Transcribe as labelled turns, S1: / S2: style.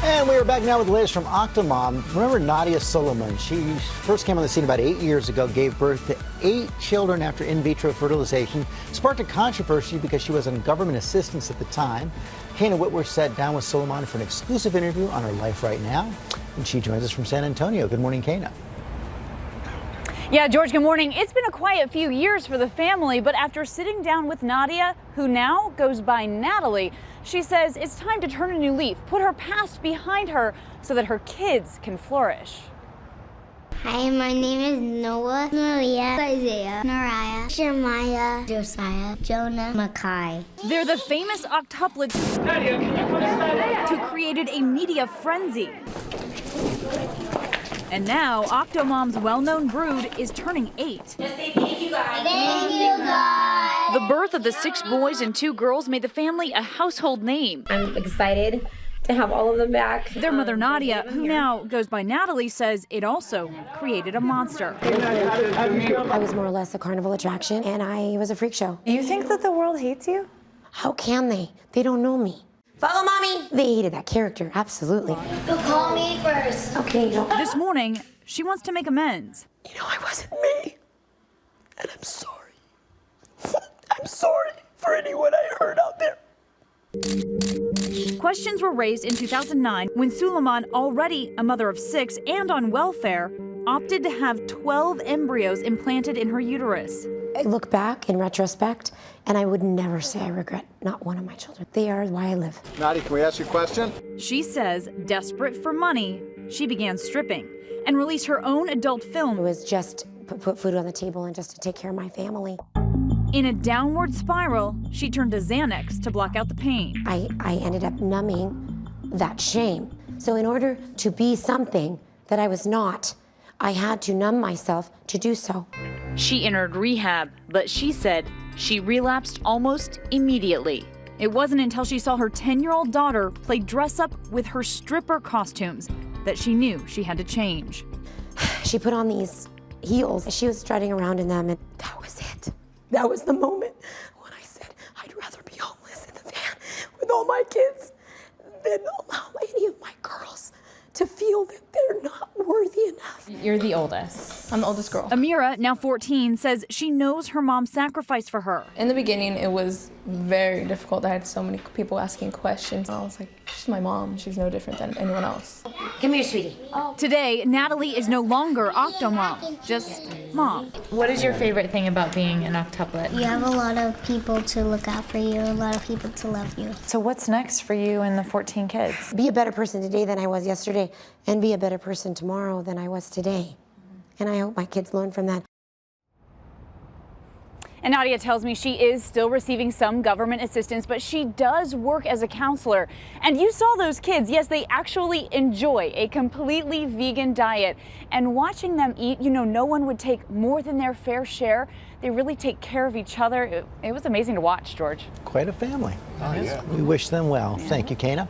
S1: And we are back now with the latest from Octomom. Remember Nadya Suleman? She first came on the scene about 8 years ago, gave birth to 8 children after in vitro fertilization. Sparked a controversy because she was on government assistance at the time. Kana Whitworth sat down with Suleman for an exclusive interview on her life right now. And she joins us from San Antonio. Good morning, Kana.
S2: Yeah, George, good morning. It's been a quiet few years for the family, but after sitting down with Nadya, who now goes by Natalie, she says it's time to turn a new leaf, put her past behind her so that her kids can flourish.
S3: Hi, my name is Noah, Maria, Isaiah, Nariah, Jeremiah, Josiah, Jonah, Makai.
S2: They're the famous octuplets who created a media frenzy. And now, Octomom's well-known brood is turning 8.
S3: Just say thank you, guys. Thank you, guys.
S2: The birth of the 6 boys and 2 girls made the family a household name.
S4: I'm excited to have all of them back.
S2: Their mother, Nadya, who now goes by Natalie, says it also created a monster.
S5: I was more or less a carnival attraction, and I was a freak show.
S6: You think that the world hates you?
S5: How can they? They don't know me. Follow mommy. They hated that character, absolutely.
S3: You call me first.
S5: Okay, Angel.
S2: This morning, she wants to make amends.
S5: You know, I wasn't me, and I'm sorry. I'm sorry for anyone I hurt out there.
S2: Questions were raised in 2009 when Suleman, already a mother of 6 and on welfare, opted to have 12 embryos implanted in her uterus.
S5: I look back in retrospect, and I would never say I regret not one of my children. They are why I live.
S7: Nadya, can we ask you a question?
S2: She says, desperate for money, she began stripping and released her own adult film.
S5: It was just put food on the table and just to take care of my family.
S2: In a downward spiral, she turned to Xanax to block out the pain.
S5: I ended up numbing that shame. So in order to be something that I was not, I had to numb myself to do so.
S2: She entered rehab, but she said she relapsed almost immediately. It wasn't until she saw her 10-year-old daughter play dress-up with her stripper costumes that she knew she had to change.
S5: She put on these heels. She was strutting around in them, and that was it. That was the moment when I said, I'd rather be homeless in the van with all my kids than allow any of my girls to feel that they're not worthy enough.
S6: You're the oldest. I'm the oldest girl.
S2: Amira, now 14, says she knows her mom sacrificed for her.
S8: In the beginning, it was very difficult. I had so many people asking questions. I was like, she's my mom. She's no different than anyone else.
S5: Come here, sweetie.
S2: Today, Natalie is no longer Octomom, just mom.
S6: What is your favorite thing about being an octuplet?
S3: You have a lot of people to look out for you, a lot of people to love you.
S6: So what's next for you and the 14 kids?
S5: Be a better person today than I was yesterday, and be a better person tomorrow than I was today. And I hope my kids learn from that.
S2: And Nadya tells me she is still receiving some government assistance, but she does work as a counselor. And you saw those kids. Yes, they actually enjoy a completely vegan diet. And watching them eat, you know, no one would take more than their fair share. They really take care of each other. It was amazing to watch, George.
S1: Quite a family.
S7: Oh, yeah.
S1: We wish them well. Thank you, Kana.